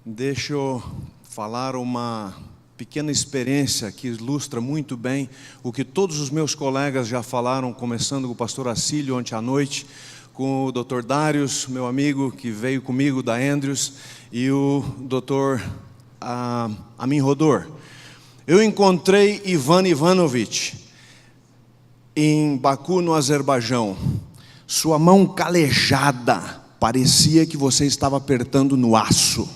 Deixa eu falar uma pequena experiência que ilustra muito bem o que todos os meus colegas já falaram, começando com o pastor Acílio ontem à noite, com o Dr. Darius, meu amigo que veio comigo da Andrews, e o Dr. Amin Rodor. Eu encontrei Ivan Ivanovich em Baku, no Azerbaijão. Sua mão calejada, parecia que você estava apertando no aço.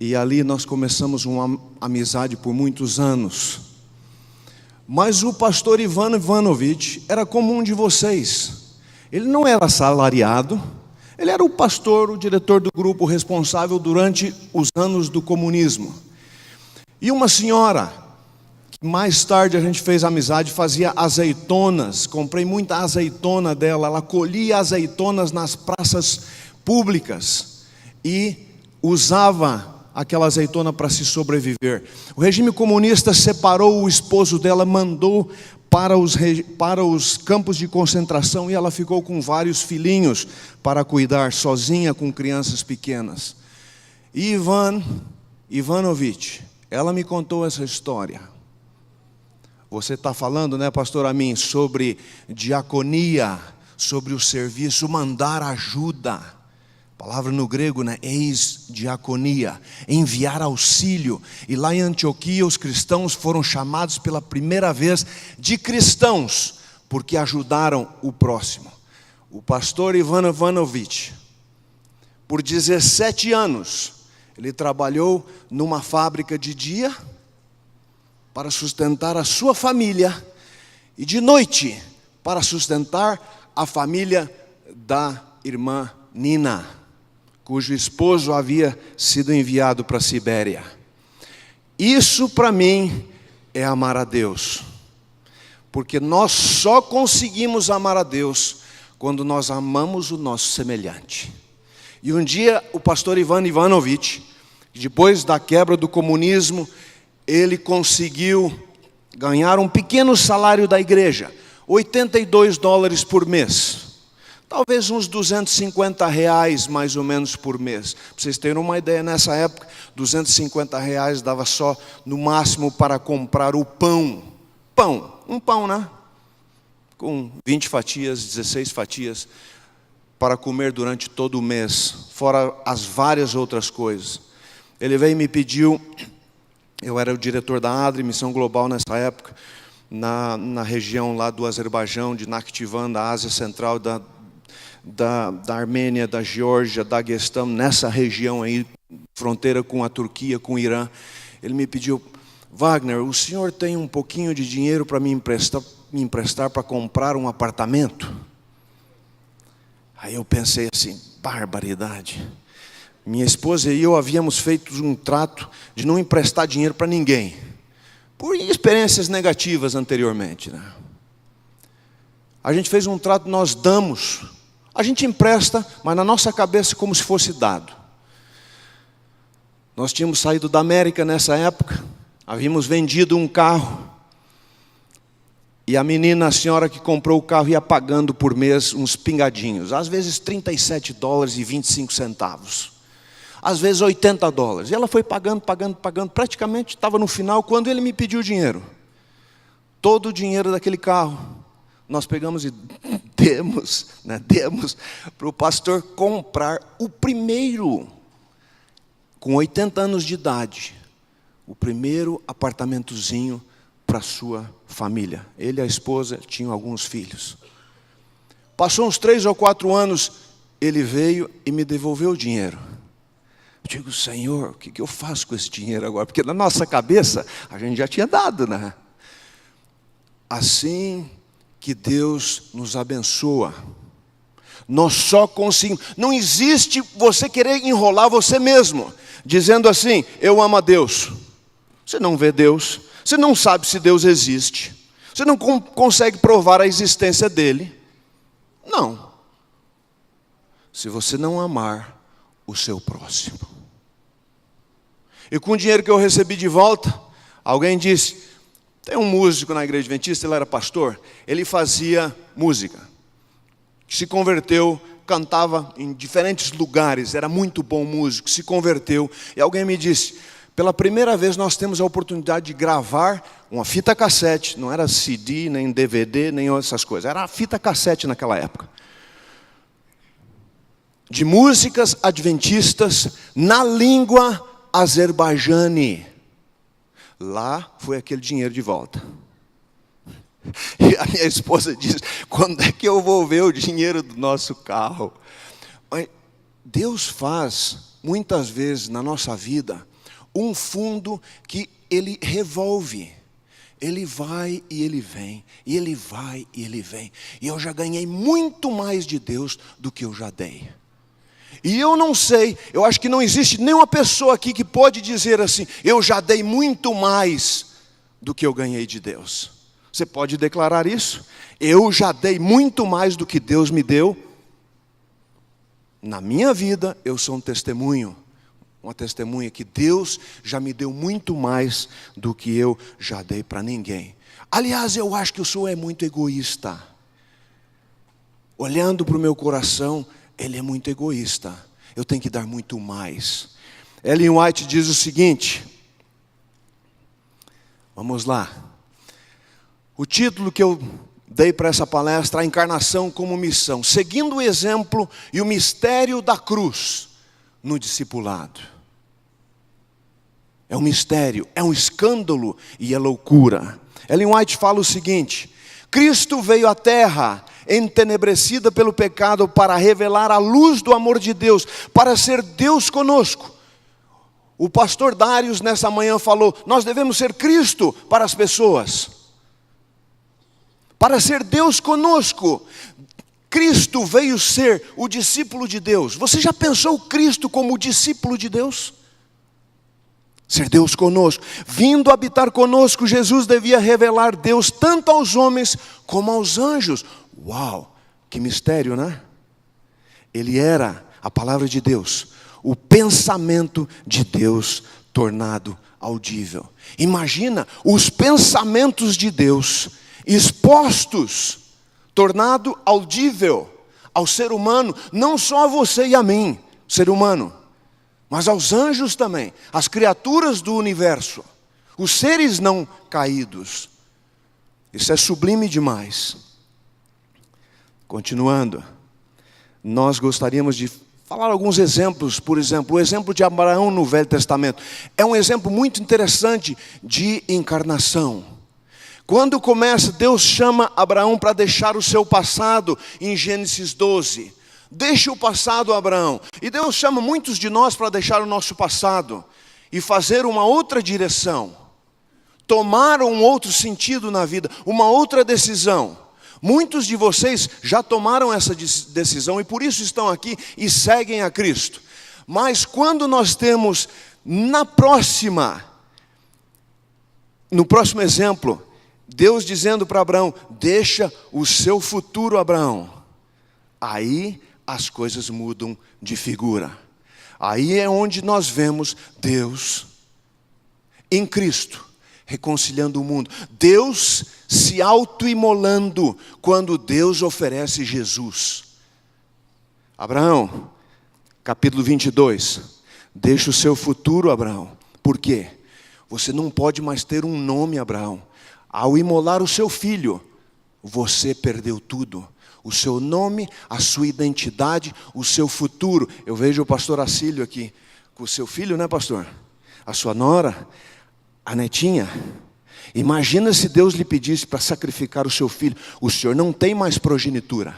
E ali nós começamos uma amizade por muitos anos. Mas o pastor Ivan Ivanovich era como um de vocês. Ele não era assalariado, ele era o pastor, o diretor do grupo responsável durante os anos do comunismo. E uma senhora, que mais tarde a gente fez amizade, fazia azeitonas. Comprei muita azeitona dela. Ela colhia azeitonas nas praças públicas e usava aquela azeitona para se sobreviver. O regime comunista separou o esposo dela, mandou para os campos de concentração, e ela ficou com vários filhinhos para cuidar, sozinha com crianças pequenas. E Ivan Ivanovich, ela me contou essa história. Você está falando, né, pastor Amin, sobre diaconia, sobre o serviço, mandar ajuda. Palavra no grego, né? Eis diaconia, enviar auxílio. E lá em Antioquia os cristãos foram chamados pela primeira vez de cristãos, porque ajudaram o próximo. O pastor Ivan Ivanovich, por 17 anos, ele trabalhou numa fábrica de dia para sustentar a sua família, e de noite para sustentar a família da irmã Nina, cujo esposo havia sido enviado para a Sibéria. Isso para mim é amar a Deus, porque nós só conseguimos amar a Deus quando nós amamos o nosso semelhante. E um dia o pastor Ivan Ivanovich, depois da quebra do comunismo, ele conseguiu ganhar um pequeno salário da igreja, $82 por mês. Talvez uns R$250 mais ou menos por mês. Para vocês terem uma ideia, nessa época, R$250 dava só no máximo para comprar o pão. Um pão, né? Com 20 fatias, 16 fatias, para comer durante todo o mês, fora as várias outras coisas. Ele veio e me pediu, eu era o diretor da ADRI, Missão Global nessa época, na região lá do Azerbaijão, de Nakhchivan, da Ásia Central, da Armênia, da Geórgia, da Daguestão, nessa região aí, fronteira com a Turquia, com o Irã. Ele me pediu: Wagner, o senhor tem um pouquinho de dinheiro para me emprestar para comprar um apartamento? Aí eu pensei assim, barbaridade. Minha esposa e eu havíamos feito um trato de não emprestar dinheiro para ninguém, por experiências negativas anteriormente, né? A gente fez um trato, nós damos. A gente empresta, mas na nossa cabeça como se fosse dado. Nós tínhamos saído da América nessa época, havíamos vendido um carro, e a menina, a senhora que comprou o carro, ia pagando por mês uns pingadinhos, às vezes $37,25, às vezes $80. E ela foi pagando, praticamente estava no final, quando ele me pediu dinheiro. Todo o dinheiro daquele carro nós pegamos e demos para o pastor comprar o primeiro, com 80 anos de idade, o primeiro apartamentozinho para a sua família. Ele e a esposa tinham alguns filhos. Passou uns 3 ou 4 anos, ele veio e me devolveu o dinheiro. Eu digo: Senhor, o que eu faço com esse dinheiro agora? Porque na nossa cabeça a gente já tinha dado, né? Assim que Deus nos abençoa, nós só conseguimos. Não existe você querer enrolar você mesmo, dizendo assim: eu amo a Deus. Você não vê Deus, você não sabe se Deus existe, você não consegue provar a existência dele. Não. Se você não amar o seu próximo. E com o dinheiro que eu recebi de volta, alguém disse: tem um músico na igreja adventista, ele era pastor, ele fazia música, que se converteu cantava em diferentes lugares, era muito bom músico, se converteu. E alguém me disse, pela primeira vez nós temos a oportunidade de gravar uma fita cassete. Não era CD, nem DVD, nem essas coisas. Era a fita cassete naquela época. De músicas adventistas na língua azerbaijane. Lá foi aquele dinheiro de volta. E a minha esposa diz, quando é que eu vou ver o dinheiro do nosso carro? Deus faz, muitas vezes na nossa vida, um fundo que Ele revolve. Ele vai e Ele vem, e Ele vai e Ele vem. E eu já ganhei muito mais de Deus do que eu já dei. E eu não sei, eu acho que não existe nenhuma pessoa aqui que pode dizer assim, eu já dei muito mais do que eu ganhei de Deus. Você pode declarar isso? Eu já dei muito mais do que Deus me deu. Na minha vida, eu sou um testemunho. Uma testemunha que Deus já me deu muito mais do que eu já dei para ninguém. Aliás, eu acho que o senhor é muito egoísta. Olhando para o meu coração, ele é muito egoísta. Eu tenho que dar muito mais. Ellen White diz o seguinte. Vamos lá. O título que eu dei para essa palestra, a encarnação como missão. Seguindo o exemplo e o mistério da cruz no discipulado. É um mistério, é um escândalo e é loucura. Ellen White fala o seguinte. Cristo veio à terra entenebrecida pelo pecado para revelar a luz do amor de Deus, para ser Deus conosco. O pastor Darius nessa manhã falou, nós devemos ser Cristo para as pessoas. Para ser Deus conosco. Cristo veio ser o discípulo de Deus. Você já pensou Cristo como o discípulo de Deus? Ser Deus conosco. Vindo habitar conosco, Jesus devia revelar Deus tanto aos homens como aos anjos. Uau, que mistério, né? Ele era a palavra de Deus, o pensamento de Deus tornado audível. Imagina os pensamentos de Deus expostos, tornado audível ao ser humano, não só a você e a mim, ser humano, mas aos anjos também, as criaturas do universo, os seres não caídos. Isso é sublime demais. Continuando, nós gostaríamos de falar alguns exemplos. Por exemplo, o exemplo de Abraão no Velho Testamento é um exemplo muito interessante de encarnação. Quando começa, Deus chama Abraão para deixar o seu passado em Gênesis 12. Deixe o passado, Abraão. E Deus chama muitos de nós para deixar o nosso passado e fazer uma outra direção. Tomar um outro sentido na vida, uma outra decisão. Muitos de vocês já tomaram essa decisão e por isso estão aqui e seguem a Cristo. Mas quando nós temos no próximo exemplo, Deus dizendo para Abraão, deixa o seu futuro, Abraão. Aí as coisas mudam de figura. Aí é onde nós vemos Deus em Cristo reconciliando o mundo. Deus se autoimolando quando Deus oferece Jesus. Abraão, capítulo 22. Deixa o seu futuro, Abraão. Por quê? Você não pode mais ter um nome, Abraão. Ao imolar o seu filho, você perdeu tudo. O seu nome, a sua identidade, o seu futuro. Eu vejo o pastor Acílio aqui, com o seu filho, né, pastor? A sua nora, a netinha. Imagina se Deus lhe pedisse para sacrificar o seu filho. O senhor não tem mais progenitura.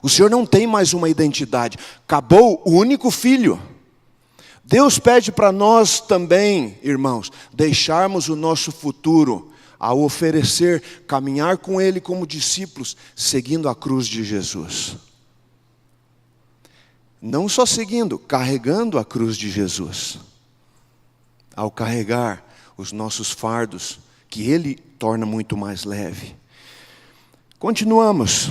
O senhor não tem mais uma identidade. Acabou o único filho. Deus pede para nós também, irmãos, deixarmos o nosso futuro ao oferecer, caminhar com Ele como discípulos, seguindo a cruz de Jesus. Não só seguindo, carregando a cruz de Jesus. Ao carregar os nossos fardos, que Ele torna muito mais leve. Continuamos,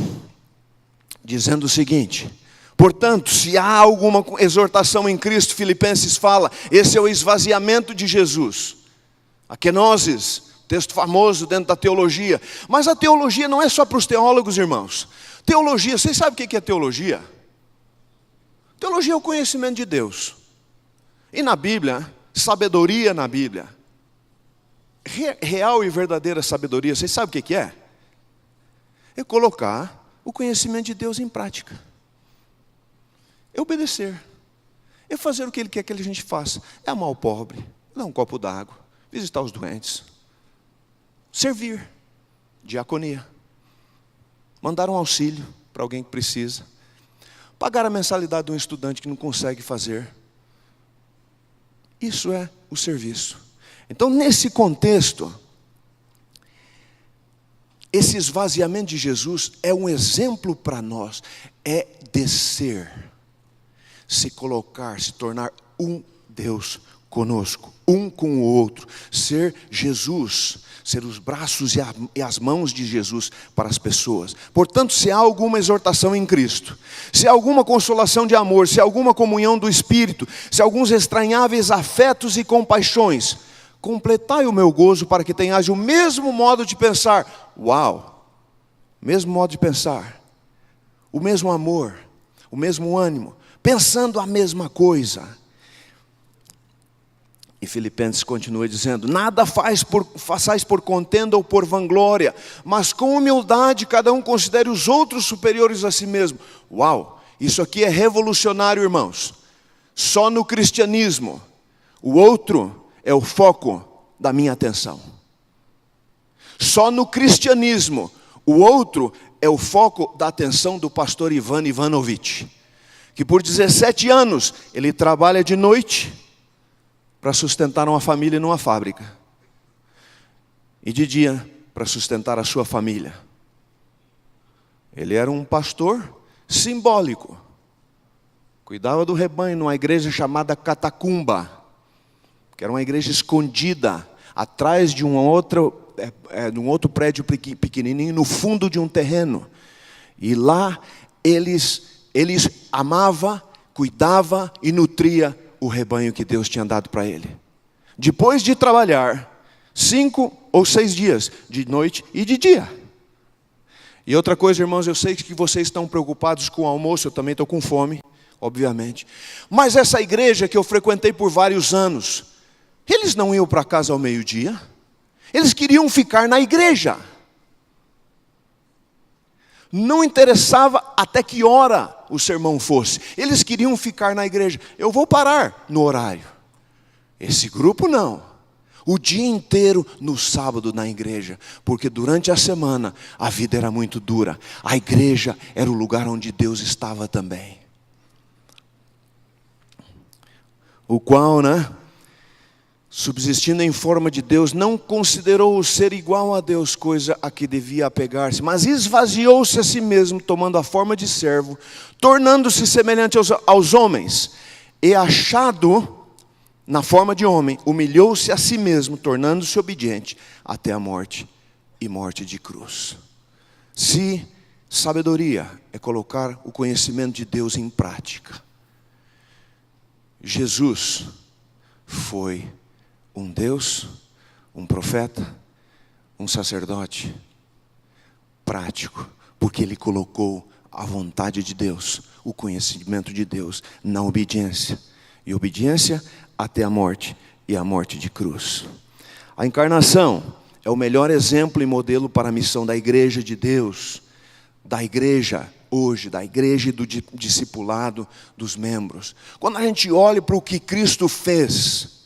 dizendo o seguinte: portanto, se há alguma exortação em Cristo, Filipenses fala, esse é o esvaziamento de Jesus. A kenosis, texto famoso dentro da teologia. Mas a teologia não é só para os teólogos, irmãos. Teologia, vocês sabem o que é teologia? Teologia é o conhecimento de Deus. E na Bíblia, sabedoria na Bíblia, real e verdadeira sabedoria, vocês sabem o que é? É colocar o conhecimento de Deus em prática. É obedecer. É fazer o que Ele quer que a gente faça. É amar o pobre, dar um copo d'água, visitar os doentes, servir, diaconia, mandar um auxílio para alguém que precisa, pagar a mensalidade de um estudante que não consegue fazer. Isso é o serviço. Então, nesse contexto, esse esvaziamento de Jesus é um exemplo para nós. É descer, se colocar, se tornar um Deus conosco, um com o outro, ser Jesus, ser os braços e as mãos de Jesus para as pessoas. Portanto, se há alguma exortação em Cristo, se há alguma consolação de amor, se há alguma comunhão do Espírito, se há alguns estranháveis afetos e compaixões, completai o meu gozo para que tenhais o mesmo modo de pensar. Uau! Mesmo modo de pensar, o mesmo amor, o mesmo ânimo, pensando a mesma coisa. E Filipenses continua dizendo: nada façais por contenda ou por vanglória, mas com humildade cada um considere os outros superiores a si mesmo. Uau! Isso aqui é revolucionário, irmãos. Só no cristianismo o outro é o foco da minha atenção. Só no cristianismo o outro é o foco da atenção do pastor Ivan Ivanovic, que por 17 anos ele trabalha de noite para sustentar uma família numa fábrica, e de dia para sustentar a sua família. Ele era um pastor simbólico, cuidava do rebanho numa igreja chamada Catacumba, que era uma igreja escondida atrás de um outro prédio pequenininho, no fundo de um terreno. E lá eles amava, cuidava e nutria o rebanho que Deus tinha dado para ele. Depois de trabalhar 5 ou 6 dias, de noite e de dia. E outra coisa, irmãos, eu sei que vocês estão preocupados com o almoço, eu também estou com fome, obviamente. Mas essa igreja que eu frequentei por vários anos, eles não iam para casa ao meio-dia, eles queriam ficar na igreja. Não interessava até que hora o sermão fosse, eles queriam ficar na igreja. Eu vou parar no horário. Esse grupo não. O dia inteiro no sábado na igreja, porque durante a semana a vida era muito dura. A igreja era o lugar onde Deus estava também. O qual, subsistindo em forma de Deus, não considerou o ser igual a Deus coisa a que devia apegar-se, mas esvaziou-se a si mesmo, tomando a forma de servo, tornando-se semelhante aos homens, e achado na forma de homem, humilhou-se a si mesmo, tornando-se obediente até a morte, e morte de cruz. Se sabedoria é colocar o conhecimento de Deus em prática, Jesus foi um Deus, um profeta, um sacerdote prático, porque ele colocou a vontade de Deus, o conhecimento de Deus na obediência, e obediência até a morte, e a morte de cruz. A encarnação é o melhor exemplo e modelo para a missão da igreja de Deus, da igreja hoje, da igreja e do discipulado dos membros. Quando a gente olha para o que Cristo fez,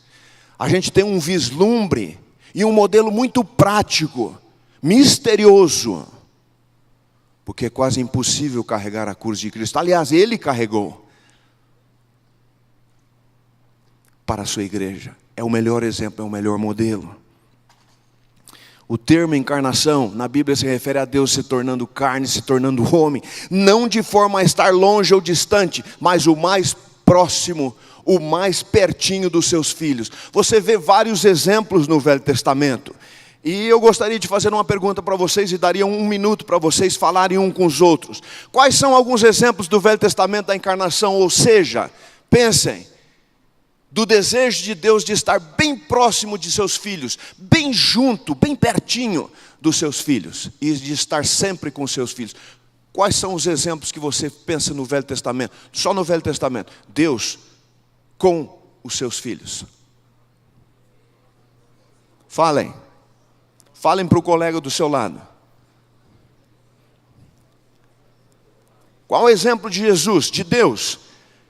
a gente tem um vislumbre e um modelo muito prático, misterioso, porque é quase impossível carregar a cruz de Cristo. Aliás, Ele carregou para a sua igreja. É o melhor exemplo, é o melhor modelo. O termo encarnação na Bíblia se refere a Deus se tornando carne, se tornando homem, não de forma a estar longe ou distante, mas o mais próximo, o mais pertinho dos seus filhos. Você vê vários exemplos no Velho Testamento. E eu gostaria de fazer uma pergunta para vocês, e daria 1 minuto para vocês falarem um com os outros. Quais são alguns exemplos do Velho Testamento da encarnação? Ou seja, pensem, do desejo de Deus de estar bem próximo de seus filhos, bem junto, bem pertinho dos seus filhos, e de estar sempre com seus filhos. Quais são os exemplos que você pensa no Velho Testamento? Só no Velho Testamento. Deus com os seus filhos. Falem. Falem para o colega do seu lado. Qual é o exemplo de Jesus, de Deus,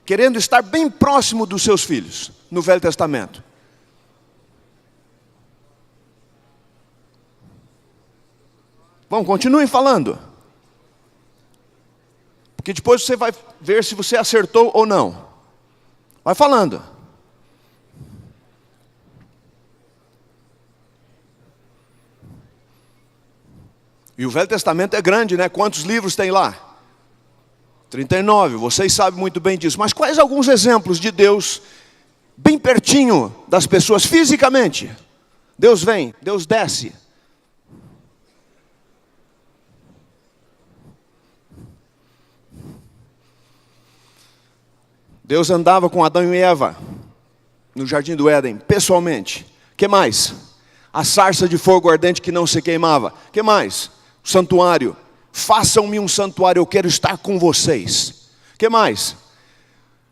querendo estar bem próximo dos seus filhos no Velho Testamento? Bom, continuem falando. Porque depois você vai ver se você acertou ou não. Vai falando. E o Velho Testamento é grande, né? Quantos livros tem lá? 39, vocês sabem muito bem disso. Mas quais alguns exemplos de Deus bem pertinho das pessoas fisicamente? Deus vem, Deus desce. Deus andava com Adão e Eva no jardim do Éden, pessoalmente. Que mais? A sarça de fogo ardente que não se queimava. Que mais? O santuário. Façam-me um santuário, eu quero estar com vocês. Que mais?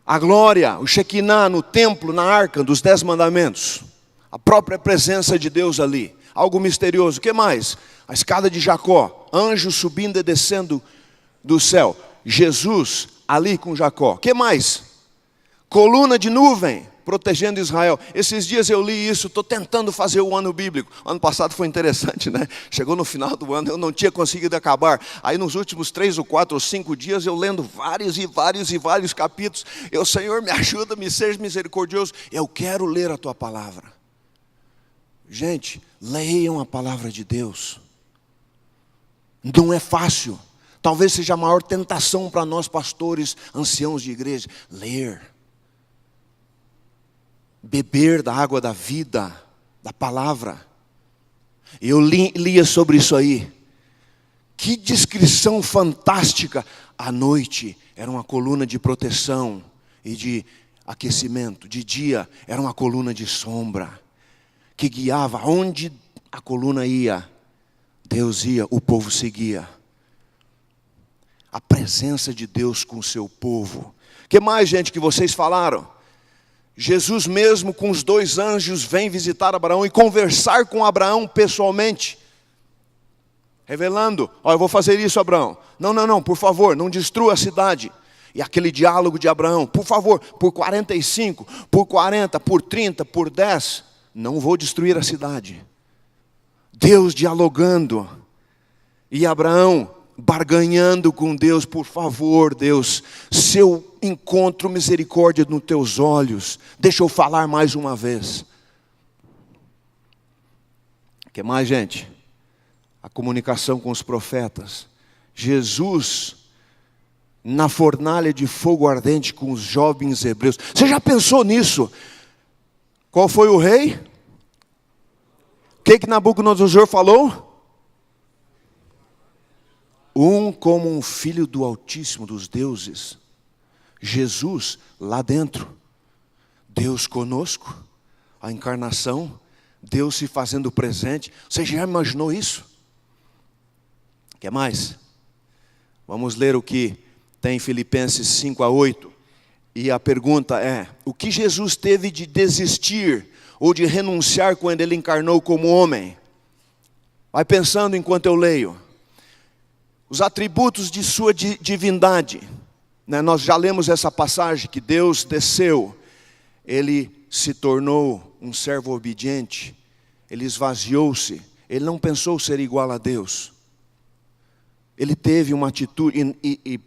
A glória, o Shekinah no templo, na arca dos 10 mandamentos. A própria presença de Deus ali. Algo misterioso. Que mais? A escada de Jacó. Anjos subindo e descendo do céu. Jesus ali com Jacó. Que mais? Coluna de nuvem, protegendo Israel. Esses dias eu li isso, estou tentando fazer o ano bíblico. Ano passado foi interessante, né? Chegou no final do ano, eu não tinha conseguido acabar. Aí nos últimos 3 ou 4 ou 5 dias, eu lendo vários capítulos. Eu, Senhor, me ajuda, me seja misericordioso. Eu quero ler a tua palavra. Gente, leiam a palavra de Deus. Não é fácil. Talvez seja a maior tentação para nós pastores, anciãos de igreja. Ler. Beber da água da vida, da palavra. Eu lia sobre isso aí. Que descrição fantástica. À noite era uma coluna de proteção e de aquecimento. De dia era uma coluna de sombra, que guiava. Onde a coluna ia, Deus ia, o povo seguia. A presença de Deus com o seu povo. Que mais, gente, que vocês falaram? Jesus mesmo com os 2 anjos vem visitar Abraão e conversar com Abraão pessoalmente. Revelando, ó, eu vou fazer isso, Abraão. Não, por favor, não destrua a cidade. E aquele diálogo de Abraão, por favor, por 45, por 40, por 30, por 10, não vou destruir a cidade. Deus dialogando. E Abraão barganhando com Deus, por favor, Deus, se eu encontro misericórdia nos teus olhos, deixa eu falar mais uma vez. O que mais, gente? A comunicação com os profetas. Jesus na fornalha de fogo ardente com os jovens hebreus. Você já pensou nisso? Qual foi o rei? O que Nabucodonosor falou? Como um filho do Altíssimo, dos deuses. Jesus lá dentro. Deus conosco. A encarnação. Deus se fazendo presente. Você já imaginou isso? Quer mais? Vamos ler o que tem em Filipenses 5-8. E a pergunta é: o que Jesus teve de desistir ou de renunciar quando Ele encarnou como homem? Vai pensando enquanto eu leio. Os atributos de sua divindade, né? Nós já lemos essa passagem que Deus desceu, Ele se tornou um servo obediente, Ele esvaziou-se, Ele não pensou ser igual a Deus, Ele teve uma atitude, e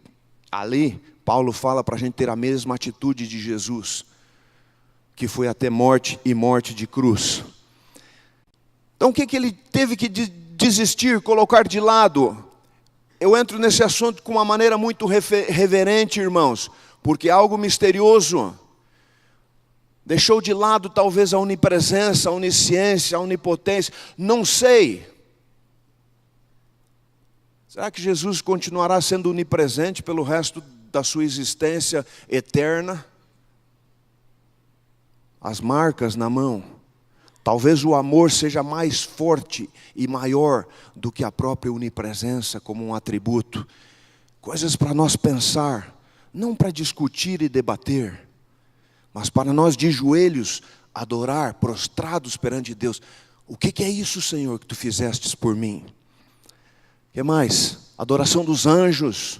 ali Paulo fala para a gente ter a mesma atitude de Jesus, que foi até morte e morte de cruz. Então o que Ele teve que desistir, colocar de lado? Eu entro nesse assunto com uma maneira muito reverente, irmãos, porque é algo misterioso. Deixou de lado talvez a onipresença, a onisciência, a onipotência, não sei. Será que Jesus continuará sendo onipresente pelo resto da sua existência eterna? As marcas na mão. Talvez o amor seja mais forte e maior do que a própria onipresença como um atributo. coisas para nós pensar, não para discutir e debater, mas para nós de joelhos adorar, prostrados perante Deus. O que é isso, Senhor, que Tu fizestes por mim? O que mais? Adoração dos anjos.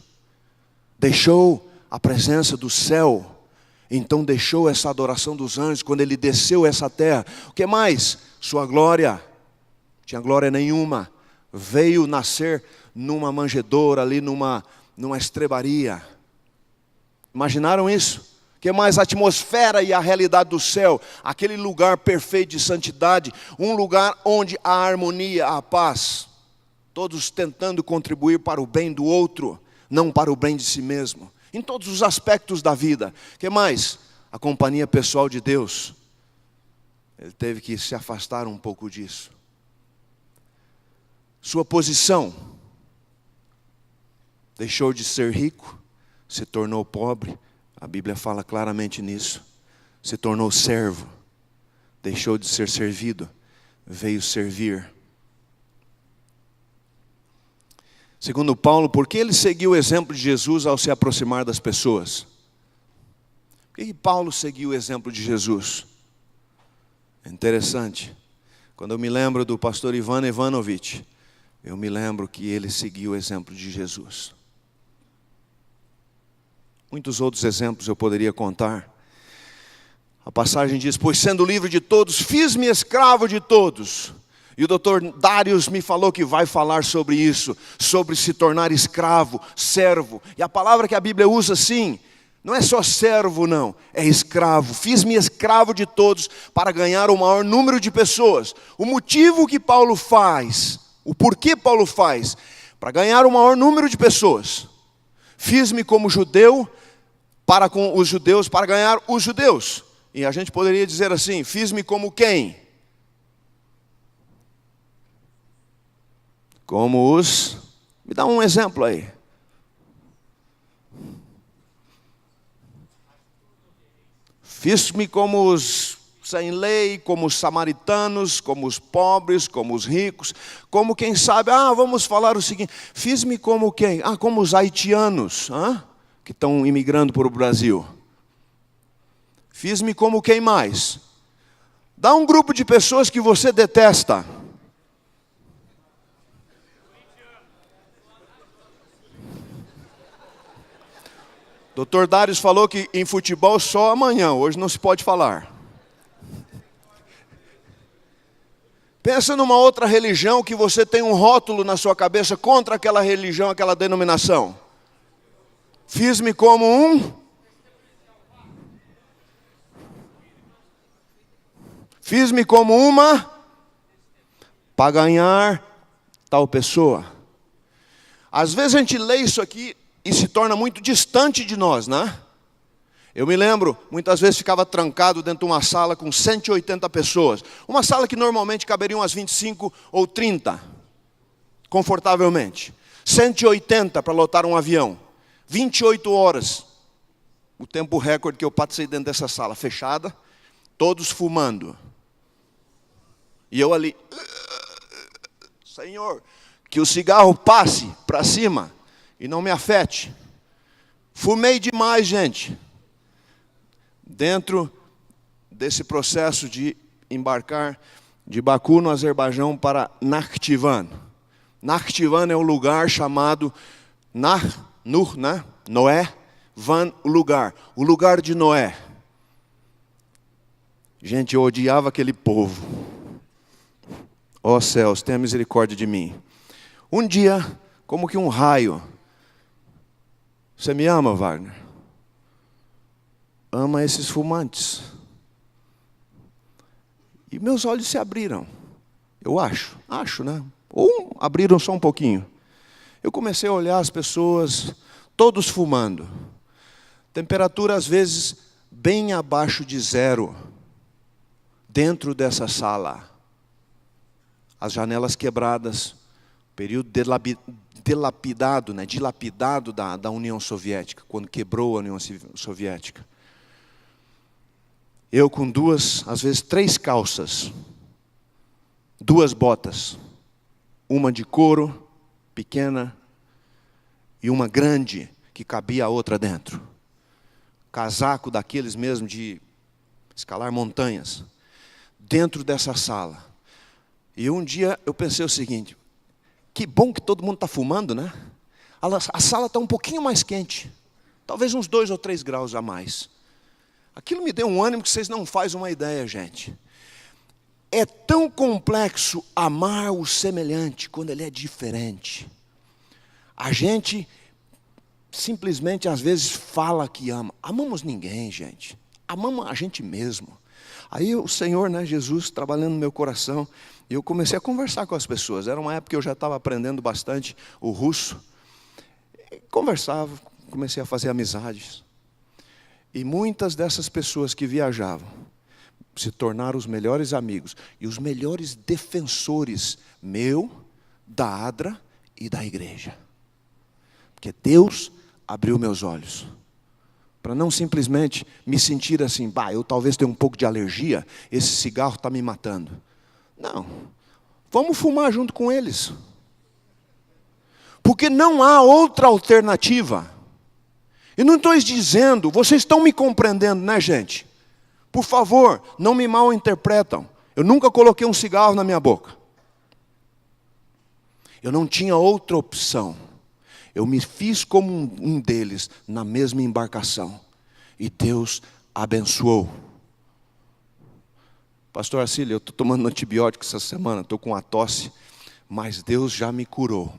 Deixou a presença do céu, então deixou essa adoração dos anjos quando Ele desceu essa terra. O que mais? Sua glória. Não tinha glória nenhuma. Veio nascer numa manjedoura ali, numa estrebaria. Imaginaram isso? O que mais? A atmosfera e a realidade do céu. Aquele lugar perfeito de santidade. Um lugar onde há harmonia, a paz. Todos tentando contribuir para o bem do outro, não para o bem de si mesmo. Em todos os aspectos da vida. O que mais? A companhia pessoal de Deus. Ele teve que se afastar um pouco disso. Sua posição. Deixou de ser rico, se tornou pobre. A Bíblia fala claramente nisso. Se tornou servo. Deixou de ser servido, veio servir. Segundo Paulo, por que ele seguiu o exemplo de Jesus ao se aproximar das pessoas? Por que Paulo seguiu o exemplo de Jesus? É interessante. Quando eu me lembro do pastor Ivan Ivanovich, eu me lembro que ele seguiu o exemplo de Jesus. Muitos outros exemplos eu poderia contar. A passagem diz, pois sendo livre de todos, fiz-me escravo de todos. E o doutor Darius me falou que vai falar sobre isso, sobre se tornar escravo, servo. E a palavra que a Bíblia usa sim, não é só servo não, é escravo. Fiz-me escravo de todos para ganhar o maior número de pessoas. O motivo que Paulo faz, o porquê Paulo faz, para ganhar o maior número de pessoas. Fiz-me como judeu, para com os judeus, para ganhar os judeus. E a gente poderia dizer assim, fiz-me como quem? Como os... Me dá um exemplo aí. Fiz-me como os sem lei, como os samaritanos, como os pobres, como os ricos. Como quem sabe, vamos falar o seguinte. Fiz-me como quem? Como os haitianos, que estão imigrando para o Brasil. Fiz-me como quem mais? Dá um grupo de pessoas que você detesta. Dr. Darius falou que em futebol só amanhã, hoje não se pode falar. Pensa numa outra religião que você tem um rótulo na sua cabeça contra aquela religião, aquela denominação. Fiz-me como um... Fiz-me como uma... para ganhar tal pessoa. Às vezes a gente lê isso aqui e se torna muito distante de nós, né? Eu me lembro, muitas vezes ficava trancado dentro de uma sala com 180 pessoas. Uma sala que normalmente caberiam umas 25 ou 30, confortavelmente. 180 para lotar um avião. 28 horas, o tempo recorde que eu passei dentro dessa sala, fechada, todos fumando. E eu ali, Senhor, que o cigarro passe para cima e não me afete. Fumei demais, gente. Dentro desse processo de embarcar de Baku, no Azerbaijão, para Nakhchivan. Nakhchivan é um lugar chamado Noé, Van, o lugar de Noé. Gente, eu odiava aquele povo. Ó céus, tenha misericórdia de mim. Um dia, como que um raio. Você me ama, Wagner? Ama esses fumantes. E meus olhos se abriram. Eu acho, né? Ou abriram só um pouquinho. Eu comecei a olhar as pessoas, todos fumando. Temperatura, às vezes, bem abaixo de 0. Dentro dessa sala. As janelas quebradas. Período dilapidado da União Soviética, quando quebrou a União Soviética. Eu com 2, às vezes 3 calças, 2 botas, uma de couro, pequena, e uma grande que cabia a outra dentro. Casaco daqueles mesmo de escalar montanhas, dentro dessa sala. E um dia eu pensei o seguinte: que bom que todo mundo está fumando, né? A sala está um pouquinho mais quente, talvez uns 2 ou 3 graus a mais. Aquilo me deu um ânimo que vocês não fazem uma ideia, gente. É tão complexo amar o semelhante quando ele é diferente. A gente simplesmente às vezes fala que ama. Amamos ninguém, gente. Amamos a gente mesmo. Aí o Senhor, né, Jesus, trabalhando no meu coração, eu comecei a conversar com as pessoas. Era uma época que eu já estava aprendendo bastante o russo. Conversava, comecei a fazer amizades. E muitas dessas pessoas que viajavam se tornaram os melhores amigos e os melhores defensores meu, da ADRA e da igreja. Porque Deus abriu meus olhos para não simplesmente me sentir assim: eu talvez tenha um pouco de alergia, esse cigarro está me matando. Não, vamos fumar junto com eles. Porque não há outra alternativa. E não estou dizendo, vocês estão me compreendendo, né, gente? Por favor, não me mal interpretam. Eu nunca coloquei um cigarro na minha boca. Eu não tinha outra opção. Eu me fiz como um deles na mesma embarcação. E Deus abençoou. Pastor Arcílio, eu estou tomando antibiótico essa semana, estou com uma tosse, mas Deus já me curou.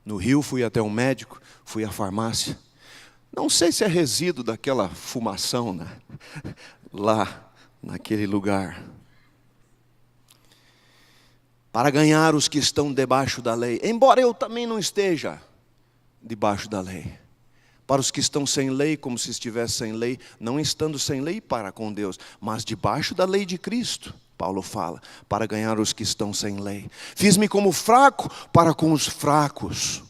No Rio fui até um médico, fui à farmácia. Não sei se é resíduo daquela fumação, né? Lá, naquele lugar. Para ganhar os que estão debaixo da lei, embora eu também não esteja debaixo da lei. Para os que estão sem lei, como se estivesse sem lei, não estando sem lei para com Deus, mas debaixo da lei de Cristo, Paulo fala, para ganhar os que estão sem lei. Fiz-me como fraco para com os fracos,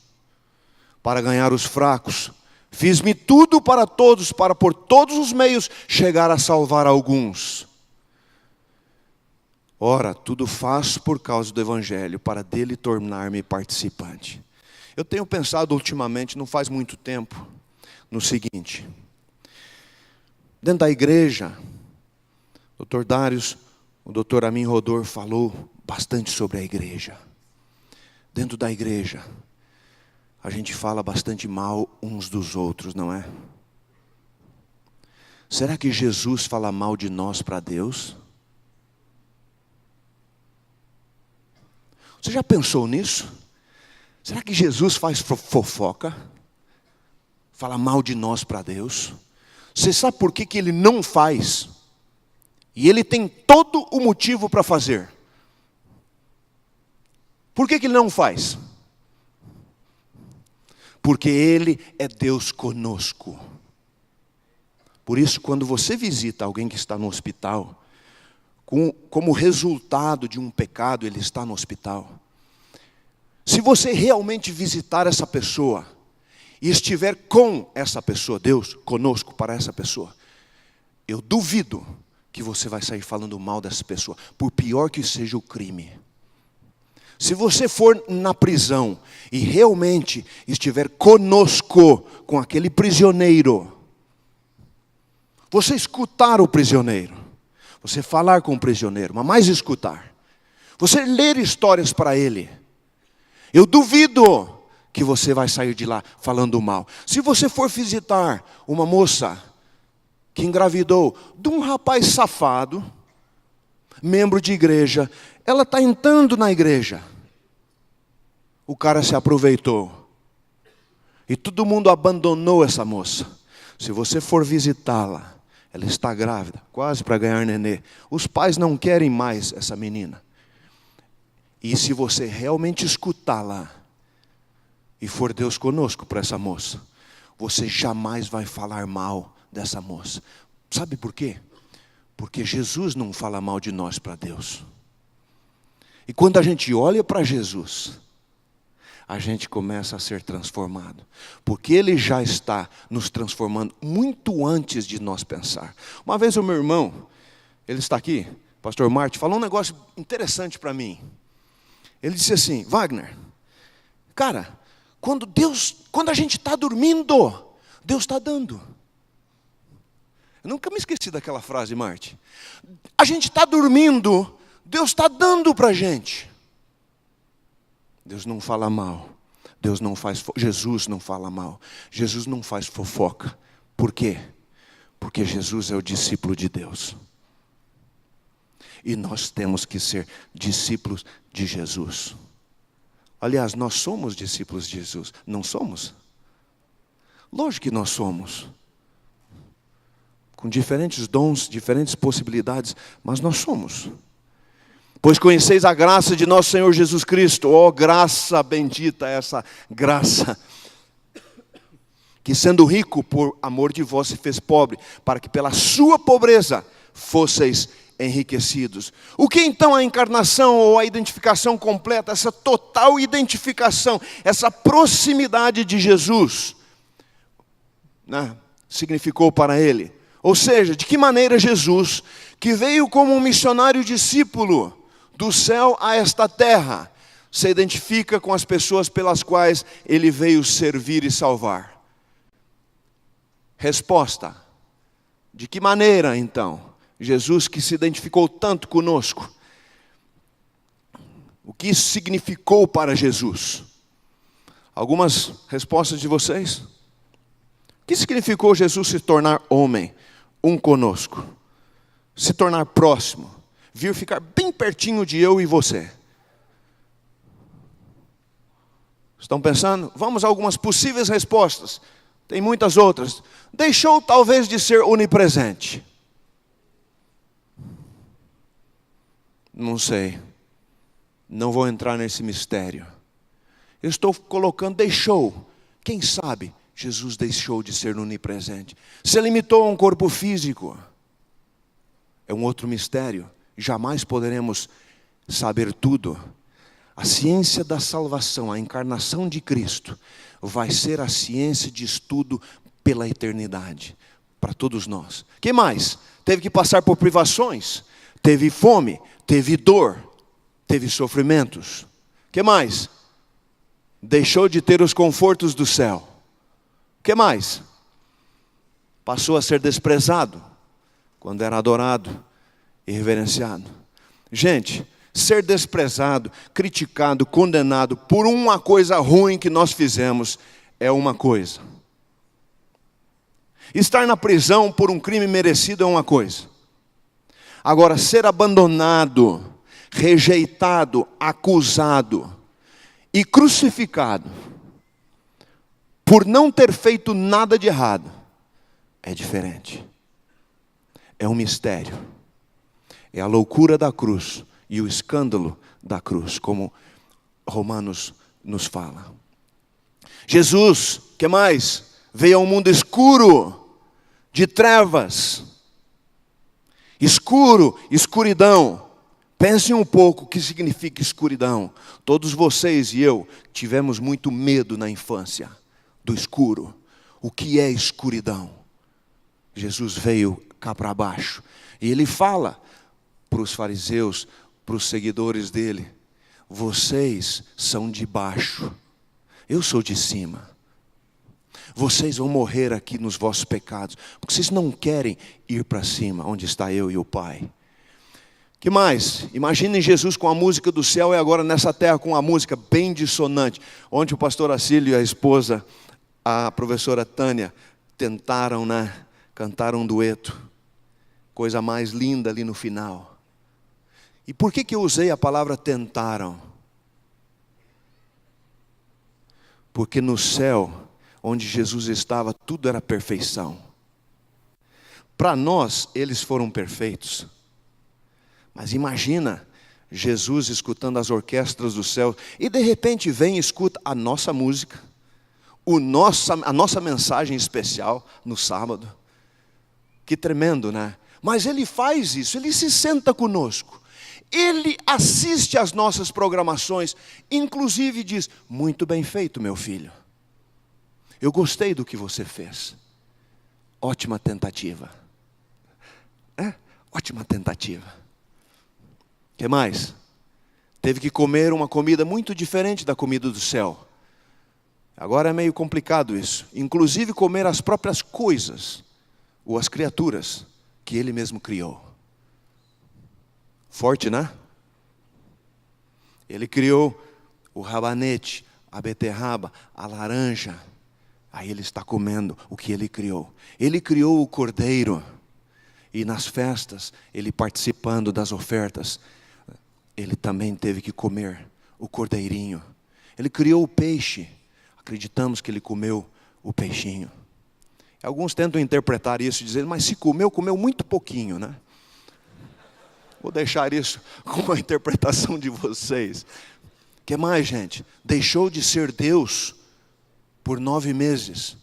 para ganhar os fracos. Fiz-me tudo para todos, para por todos os meios chegar a salvar alguns. Ora, tudo faço por causa do Evangelho, para dele tornar-me participante. Eu tenho pensado ultimamente, não faz muito tempo, no seguinte: dentro da igreja, o Dr. Darius, o Dr. Amin Rodor falou bastante sobre a igreja. Dentro da igreja, a gente fala bastante mal uns dos outros, não é? Será que Jesus fala mal de nós para Deus? Você já pensou nisso? Será que Jesus faz fofoca? Fala mal de nós para Deus? Você sabe por que ele não faz? E ele tem todo o motivo para fazer. Por que ele não faz? Porque ele é Deus conosco. Por isso, quando você visita alguém que está no hospital, como resultado de um pecado, ele está no hospital. Se você realmente visitar essa pessoa e estiver com essa pessoa, Deus conosco para essa pessoa, eu duvido que você vai sair falando mal dessa pessoa, por pior que seja o crime. Se você for na prisão e realmente estiver conosco, com aquele prisioneiro, você escutar o prisioneiro, você falar com o prisioneiro, mas mais escutar, você ler histórias para ele, eu duvido que você vai sair de lá falando mal. Se você for visitar uma moça que engravidou de um rapaz safado, membro de igreja, ela está entrando na igreja, o cara se aproveitou, e todo mundo abandonou essa moça. Se você for visitá-la, ela está grávida, quase para ganhar nenê. Os pais não querem mais essa menina. E se você realmente escutá-la, e for Deus conosco para essa moça, você jamais vai falar mal dessa moça. Sabe por quê? Porque Jesus não fala mal de nós para Deus. E quando a gente olha para Jesus, a gente começa a ser transformado. Porque Ele já está nos transformando muito antes de nós pensar. Uma vez o meu irmão, ele está aqui, pastor Marte, falou um negócio interessante para mim. Ele disse assim: Wagner, cara, Quando a gente está dormindo, Deus está dando. Eu nunca me esqueci daquela frase, Marte. A gente está dormindo, Deus está dando para a gente. Deus não fala mal. Jesus não fala mal. Jesus não faz fofoca. Por quê? Porque Jesus é o discípulo de Deus. E nós temos que ser discípulos de Jesus. Aliás, nós somos discípulos de Jesus. Não somos? Lógico que nós somos. Com diferentes dons, diferentes possibilidades, mas nós somos. Pois conheceis a graça de nosso Senhor Jesus Cristo. Ó, graça bendita, essa graça, que sendo rico por amor de vós se fez pobre, para que pela sua pobreza fosseis enriquecidos. O que então a encarnação ou a identificação completa, essa total identificação, essa proximidade de Jesus, né, significou para ele? Ou seja, de que maneira Jesus, que veio como um missionário discípulo do céu a esta terra, se identifica com as pessoas pelas quais ele veio servir e salvar? Resposta: de que maneira então Jesus, que se identificou tanto conosco, o que isso significou para Jesus? Algumas respostas de vocês? O que significou Jesus se tornar homem, um conosco? Se tornar próximo, vir ficar bem pertinho de eu e você. Estão pensando? Vamos a algumas possíveis respostas. Tem muitas outras. Deixou talvez de ser onipresente. Não sei. Não vou entrar nesse mistério. Eu estou colocando, deixou. Quem sabe Jesus deixou de ser onipresente. Se limitou a um corpo físico. É um outro mistério. Jamais poderemos saber tudo. A ciência da salvação, a encarnação de Cristo, vai ser a ciência de estudo pela eternidade, para todos nós. Que mais? Teve que passar por privações, teve fome, teve dor, teve sofrimentos. Que mais? Deixou de ter os confortos do céu. Que mais? Passou a ser desprezado, quando era adorado e reverenciado. Gente, ser desprezado, criticado, condenado por uma coisa ruim que nós fizemos é uma coisa. Estar na prisão por um crime merecido é uma coisa. Agora, ser abandonado, rejeitado, acusado e crucificado por não ter feito nada de errado é diferente. É um mistério. É a loucura da cruz e o escândalo da cruz, como Romanos nos fala. Jesus, que mais? Veio ao mundo escuro, de trevas. Escuro, escuridão. Pensem um pouco o que significa escuridão. Todos vocês e eu tivemos muito medo na infância do escuro. O que é escuridão? Jesus veio cá para baixo. E ele fala para os fariseus, para os seguidores dele: vocês são de baixo, eu sou de cima. Vocês vão morrer aqui nos vossos pecados, porque vocês não querem ir para cima, onde está eu e o Pai. Que mais? Imaginem Jesus com a música do céu e agora nessa terra com a música bem dissonante. Ontem o pastor Acílio e a esposa, a professora Tânia, tentaram, cantar um dueto. Coisa mais linda ali no final. E por que eu usei a palavra tentaram? Porque no céu, onde Jesus estava, tudo era perfeição. Para nós, eles foram perfeitos. Mas imagina Jesus escutando as orquestras do céu e de repente vem e escuta a nossa música, a nossa mensagem especial no sábado. Que tremendo, né? Mas ele faz isso, ele se senta conosco. Ele assiste às nossas programações, inclusive diz: muito bem feito, meu filho. Eu gostei do que você fez. Ótima tentativa. Ótima tentativa. O que mais? Teve que comer uma comida muito diferente da comida do céu. Agora é meio complicado isso. Inclusive comer as próprias coisas, ou as criaturas, que ele mesmo criou. Forte, né? Ele criou o rabanete, a beterraba, a laranja. Aí ele está comendo o que ele criou. Ele criou o cordeiro. E nas festas, ele participando das ofertas, ele também teve que comer o cordeirinho. Ele criou o peixe. Acreditamos que ele comeu o peixinho. Alguns tentam interpretar isso dizendo, mas se comeu, comeu muito pouquinho, né? Vou deixar isso com a interpretação de vocês. O que mais, gente? Deixou de ser Deus por 9 meses.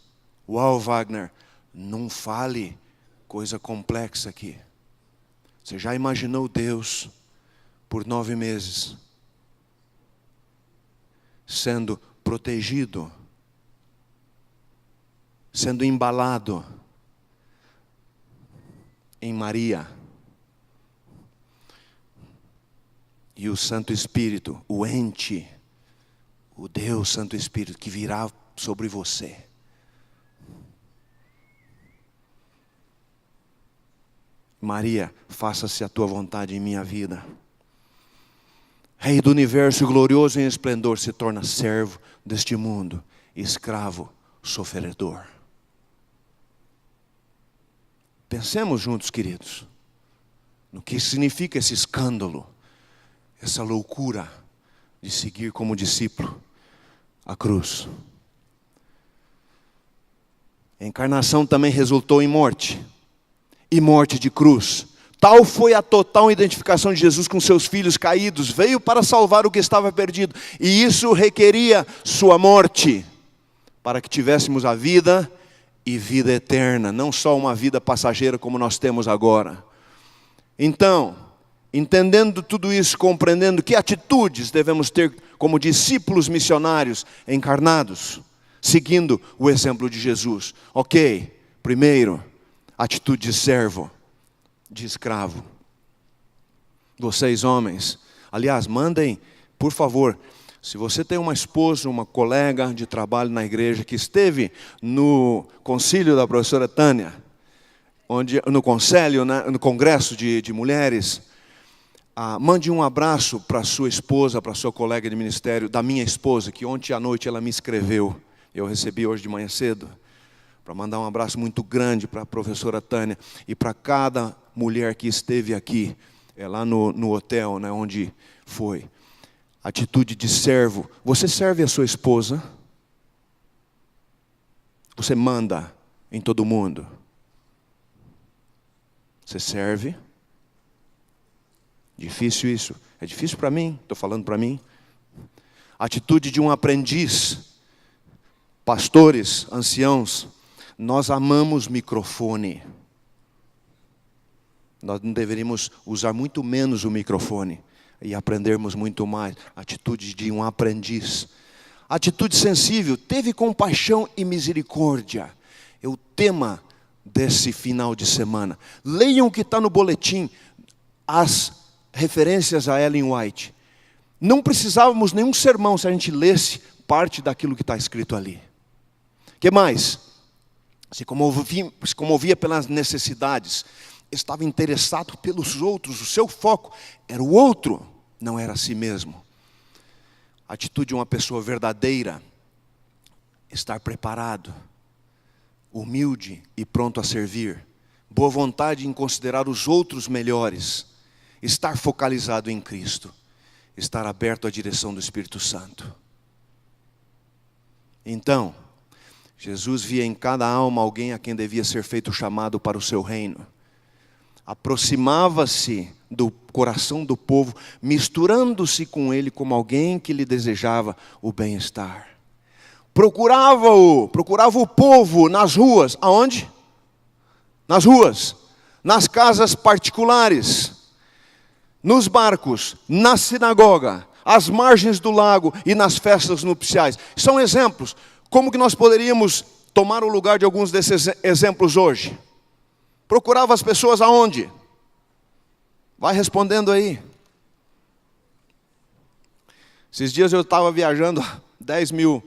Uau, Wagner, não fale coisa complexa aqui. Você já imaginou Deus por 9 meses sendo protegido, sendo embalado em Maria? E o Santo Espírito, o ente, o Deus Santo Espírito que virá sobre você. Maria, faça-se a tua vontade em minha vida. Rei do universo, glorioso em esplendor, se torna servo deste mundo, escravo, sofredor. Pensemos juntos, queridos, no que significa esse escândalo, essa loucura de seguir como discípulo a cruz. A encarnação também resultou em morte, e morte de cruz. Tal foi a total identificação de Jesus com seus filhos caídos. Veio para salvar o que estava perdido, e isso requeria sua morte, para que tivéssemos a vida e vida eterna, não só uma vida passageira como nós temos agora. Então, entendendo tudo isso, compreendendo que atitudes devemos ter como discípulos missionários encarnados, seguindo o exemplo de Jesus. Ok, primeiro, atitude de servo, de escravo. Vocês homens, aliás, mandem, por favor, se você tem uma esposa, uma colega de trabalho na igreja que esteve no concílio da professora Tânia, no conselho, no congresso de mulheres, mande um abraço para sua esposa, para sua colega de ministério, da minha esposa, que ontem à noite ela me escreveu. Eu recebi hoje de manhã cedo, para mandar um abraço muito grande para a professora Tânia e para cada mulher que esteve aqui, lá no hotel, né, onde foi. Atitude de servo. Você serve a sua esposa? Você manda em todo mundo? Você serve? Difícil isso. É difícil para mim, estou falando para mim. Atitude de um aprendiz. Pastores, anciãos, nós amamos microfone. Nós não deveríamos usar muito menos o microfone e aprendermos muito mais. Atitude de um aprendiz. Atitude sensível, teve compaixão e misericórdia. É o tema desse final de semana. Leiam o que está no boletim, as referências a Ellen White. Não precisávamos nenhum sermão se a gente lesse parte daquilo que está escrito ali. O que mais? Se comovia pelas necessidades, estava interessado pelos outros, o seu foco era o outro, não era a si mesmo. A atitude de uma pessoa verdadeira, estar preparado, humilde e pronto a servir, boa vontade em considerar os outros melhores, estar focalizado em Cristo, estar aberto à direção do Espírito Santo. Então, Jesus via em cada alma alguém a quem devia ser feito o chamado para o seu reino. Aproximava-se do coração do povo, misturando-se com ele como alguém que lhe desejava o bem-estar. Procurava o povo nas ruas. Aonde? Nas ruas, nas casas particulares, nos barcos, na sinagoga, às margens do lago e nas festas nupciais. São exemplos. Como que nós poderíamos tomar o lugar de alguns desses exemplos hoje? Procurava as pessoas aonde? Vai respondendo aí. Esses dias eu estava viajando 10 mil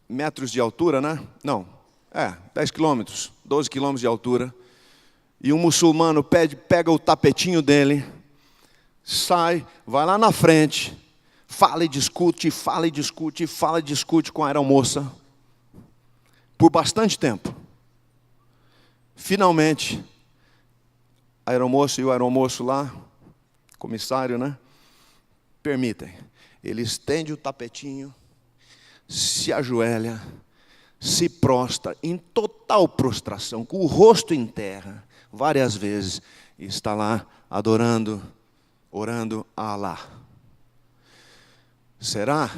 metros de altura, né? Não, 10 quilômetros, 12 quilômetros de altura. E um muçulmano pega o tapetinho dele, sai, vai lá na frente, fala e discute, fala e discute, fala e discute com a aeromoça, por bastante tempo. Finalmente, a aeromoça e o aeromoço lá, comissário, né? Permitem. Ele estende o tapetinho, se ajoelha, se prostra em total prostração, com o rosto em terra, várias vezes, e está lá adorando, orando a Alá. Será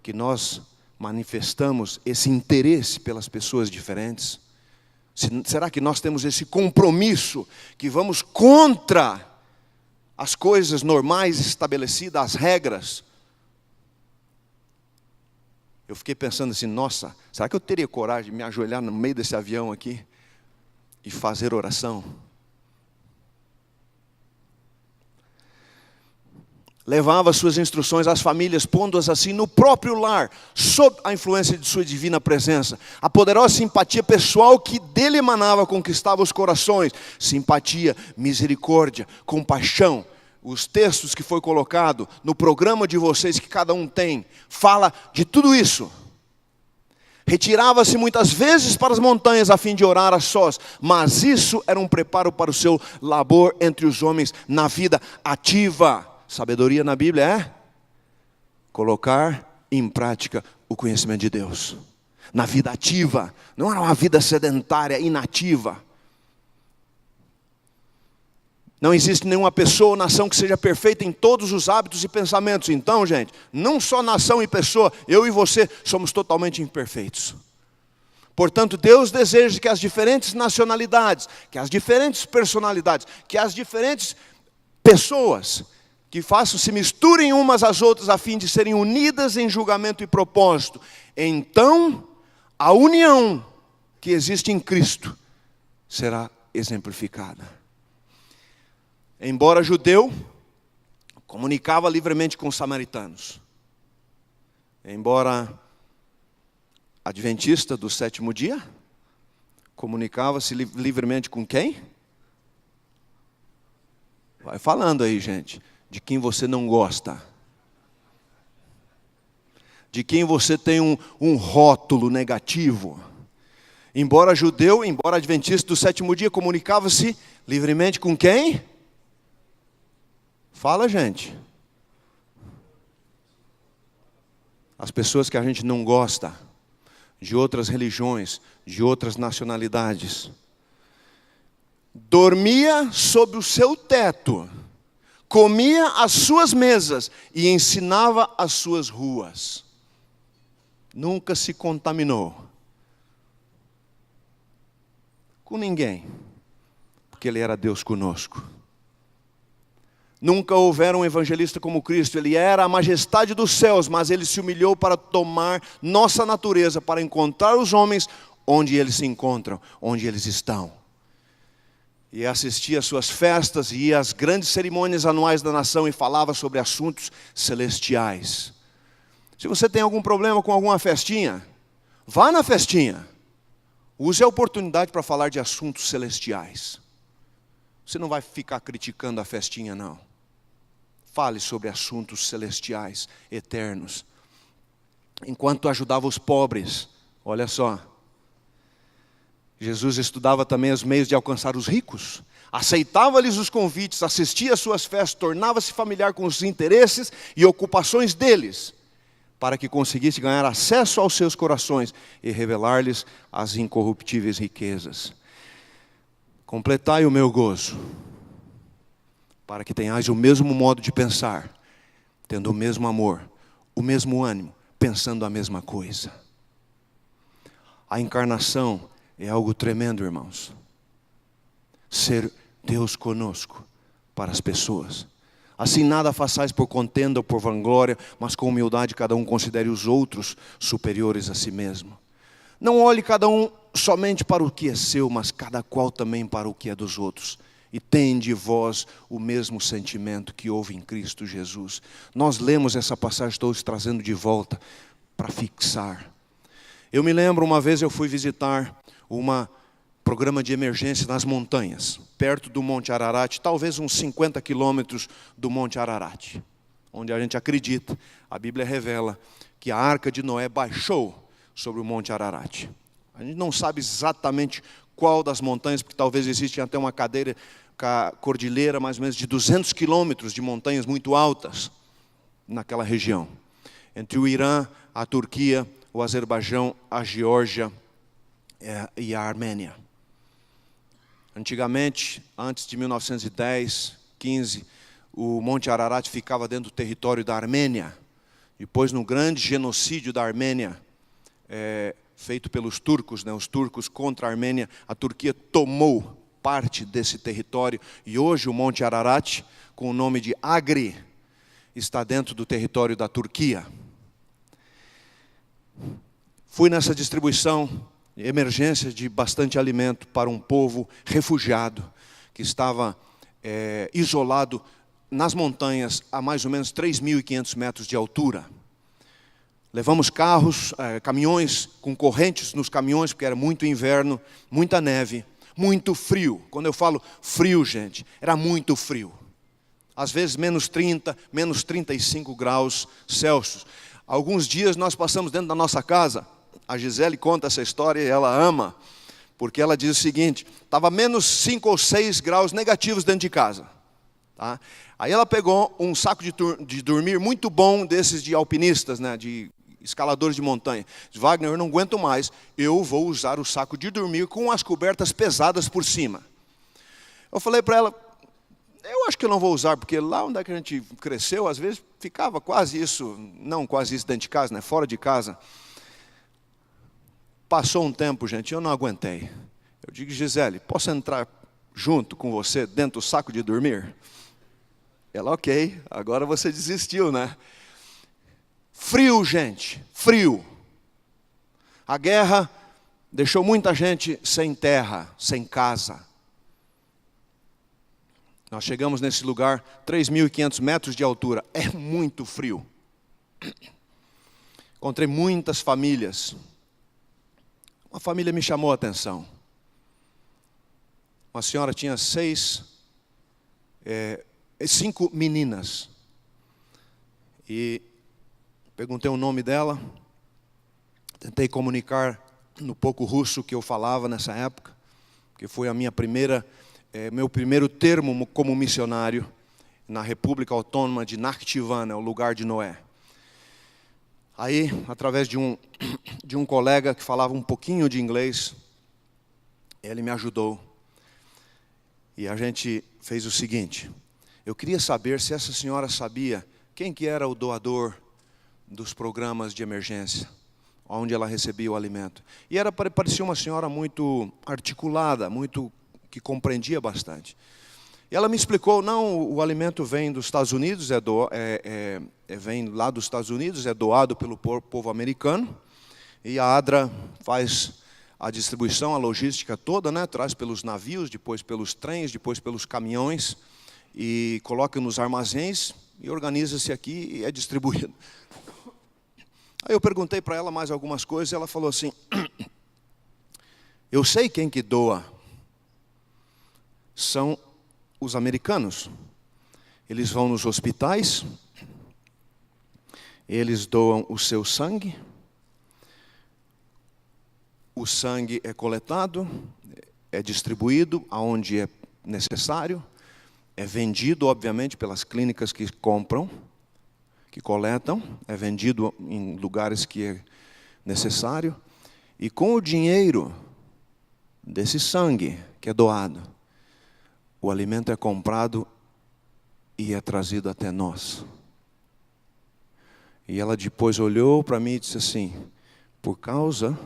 que nós manifestamos esse interesse pelas pessoas diferentes? Será que nós temos esse compromisso que vamos contra as coisas normais estabelecidas, as regras? Eu fiquei pensando assim, nossa, será que eu teria coragem de me ajoelhar no meio desse avião aqui e fazer oração? Levava suas instruções às famílias, pondo-as assim no próprio lar, sob a influência de sua divina presença. A poderosa simpatia pessoal que dele emanava conquistava os corações. Simpatia, misericórdia, compaixão. Os textos que foi colocado no programa de vocês, que cada um tem, fala de tudo isso. Retirava-se muitas vezes para as montanhas a fim de orar a sós, mas isso era um preparo para o seu labor entre os homens na vida ativa. Sabedoria na Bíblia é colocar em prática o conhecimento de Deus. Na vida ativa, não era uma vida sedentária, inativa. Não existe nenhuma pessoa ou nação que seja perfeita em todos os hábitos e pensamentos. Então, gente, não só nação e pessoa, eu e você somos totalmente imperfeitos. Portanto, Deus deseja que as diferentes nacionalidades, que as diferentes personalidades, que as diferentes pessoas que se misturem umas às outras a fim de serem unidas em julgamento e propósito. Então, a união que existe em Cristo será exemplificada. Embora judeu, comunicava livremente com os samaritanos. Embora adventista do sétimo dia, comunicava-se livremente com quem? Vai falando aí, gente. De quem você não gosta. De quem você tem um rótulo negativo. Embora judeu, embora adventista do sétimo dia, comunicava-se livremente com quem? Fala, gente. As pessoas que a gente não gosta, de outras religiões, de outras nacionalidades. Dormia sob o seu teto, comia às suas mesas e ensinava as suas ruas. Nunca se contaminou com ninguém, porque Ele era Deus conosco. Nunca houvera um evangelista como Cristo. Ele era a majestade dos céus, mas Ele se humilhou para tomar nossa natureza, para encontrar os homens onde eles se encontram, onde eles estão. E assistia às suas festas e às grandes cerimônias anuais da nação e falava sobre assuntos celestiais. Se você tem algum problema com alguma festinha, vá na festinha. Use a oportunidade para falar de assuntos celestiais. Você não vai ficar criticando a festinha, não. Fale sobre assuntos celestiais, eternos. Enquanto ajudava os pobres, olha só. Jesus estudava também os meios de alcançar os ricos. Aceitava-lhes os convites, assistia às suas festas, tornava-se familiar com os interesses e ocupações deles, para que conseguisse ganhar acesso aos seus corações e revelar-lhes as incorruptíveis riquezas. Completai o meu gozo, para que tenhais o mesmo modo de pensar, tendo o mesmo amor, o mesmo ânimo, pensando a mesma coisa. A encarnação é algo tremendo, irmãos. Ser Deus conosco para as pessoas. Assim nada façais por contenda ou por vanglória, mas com humildade cada um considere os outros superiores a si mesmo. Não olhe cada um somente para o que é seu, mas cada qual também para o que é dos outros. E tende vós o mesmo sentimento que houve em Cristo Jesus. Nós lemos essa passagem, estou trazendo de volta para fixar. Eu me lembro, uma vez eu fui visitar um programa de emergência nas montanhas, perto do Monte Ararat, talvez uns 50 quilômetros do Monte Ararat, onde a gente acredita, a Bíblia revela, que a arca de Noé baixou sobre o Monte Ararat. A gente não sabe exatamente qual das montanhas, porque talvez exista até uma cordilheira mais ou menos de 200 quilômetros de montanhas muito altas naquela região, entre o Irã, a Turquia, o Azerbaijão, a Geórgia e a Armênia. Antigamente, antes de 1910, 15, o Monte Ararat ficava dentro do território da Armênia. Depois, no grande genocídio da Armênia, feito pelos turcos, os turcos contra a Armênia, a Turquia tomou parte desse território. E hoje o Monte Ararat, com o nome de Agri, está dentro do território da Turquia. Fui nessa distribuição de emergência de bastante alimento para um povo refugiado, que estava isolado nas montanhas a mais ou menos 3.500 metros de altura. Levamos carros, caminhões com correntes nos caminhões, porque era muito inverno, muita neve, muito frio. Quando eu falo frio, gente, era muito frio. Às vezes menos 30, menos 35 graus Celsius. Alguns dias nós passamos dentro da nossa casa. A Gisele conta essa história e ela ama, porque ela diz o seguinte: estava menos 5 ou 6 graus negativos dentro de casa. Tá? Aí ela pegou um saco de dormir muito bom, desses de alpinistas, de escaladores de montanha. Diz: Wagner, eu não aguento mais, eu vou usar o saco de dormir com as cobertas pesadas por cima. Eu falei para ela: eu acho que eu não vou usar, porque lá onde é que a gente cresceu, às vezes ficava quase isso, não quase isso dentro de casa, fora de casa. Passou um tempo, gente, eu não aguentei. Eu digo: Gisele, posso entrar junto com você dentro do saco de dormir? Ela: ok, agora você desistiu, Frio, gente, frio. A guerra deixou muita gente sem terra, sem casa. Nós chegamos nesse lugar, 3.500 metros de altura, é muito frio. Encontrei muitas famílias. Uma família me chamou a atenção. Uma senhora tinha 5 meninas. E perguntei o nome dela. Tentei comunicar no pouco russo que eu falava nessa época, que foi a minha meu primeiro termo como missionário na República Autônoma de Nakhchivan, o lugar de Noé. Aí, através de um colega que falava um pouquinho de inglês, ele me ajudou. E a gente fez o seguinte: eu queria saber se essa senhora sabia quem que era o doador dos programas de emergência, onde ela recebia o alimento. E parecia uma senhora muito articulada, que compreendia bastante. E ela me explicou: não, o alimento vem dos Estados Unidos, vem lá dos Estados Unidos, é doado pelo povo americano, e a ADRA faz a distribuição, a logística toda, traz pelos navios, depois pelos trens, depois pelos caminhões, e coloca nos armazéns, e organiza-se aqui e é distribuído. Aí eu perguntei para ela mais algumas coisas, e ela falou assim: eu sei quem que doa. São os americanos. Eles vão nos hospitais, eles doam o seu sangue, o sangue é coletado, é distribuído aonde é necessário, é vendido, obviamente, pelas clínicas que compram, que coletam, é vendido em lugares que é necessário, e com o dinheiro desse sangue que é doado, o alimento é comprado e é trazido até nós. E ela depois olhou para mim e disse assim: por causa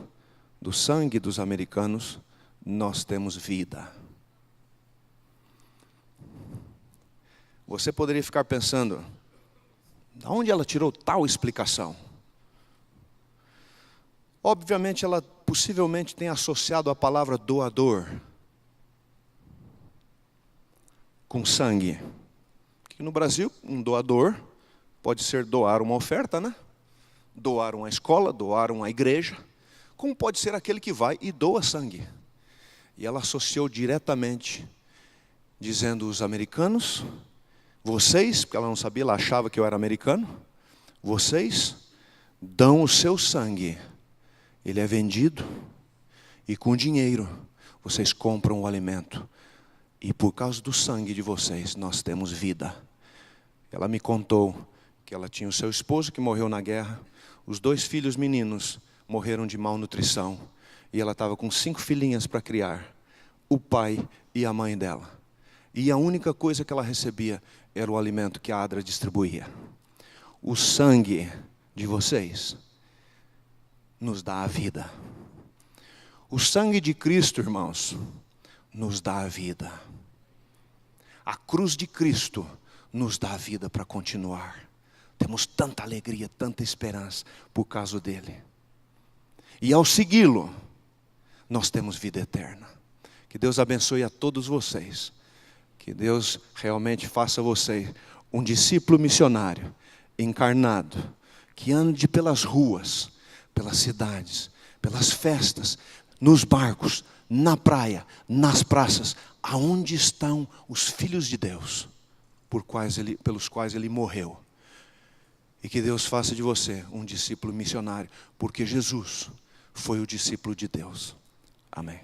do sangue dos americanos, nós temos vida. Você poderia ficar pensando: de onde ela tirou tal explicação? Obviamente ela possivelmente tem associado a palavra doador com sangue. Que no Brasil, um doador pode ser doar uma oferta, doar uma escola, doar uma igreja, como pode ser aquele que vai e doa sangue? E ela associou diretamente, dizendo: os americanos, vocês, porque ela não sabia, ela achava que eu era americano, vocês dão o seu sangue, ele é vendido, e com dinheiro vocês compram o alimento, e por causa do sangue de vocês, nós temos vida. Ela me contou que ela tinha o seu esposo que morreu na guerra, os 2 filhos meninos morreram de malnutrição, e ela estava com 5 filhinhas para criar, o pai e a mãe dela. E a única coisa que ela recebia era o alimento que a ADRA distribuía. O sangue de vocês nos dá a vida. O sangue de Cristo, irmãos, nos dá a vida. A cruz de Cristo nos dá a vida para continuar. Temos tanta alegria, tanta esperança por causa dele. E ao segui-lo, nós temos vida eterna. Que Deus abençoe a todos vocês. Que Deus realmente faça você um discípulo missionário, encarnado, que ande pelas ruas, pelas cidades, pelas festas, nos barcos, na praia, nas praças, aonde estão os filhos de Deus, pelos quais Ele morreu. E que Deus faça de você um discípulo missionário, porque Jesus foi o discípulo de Deus. Amém.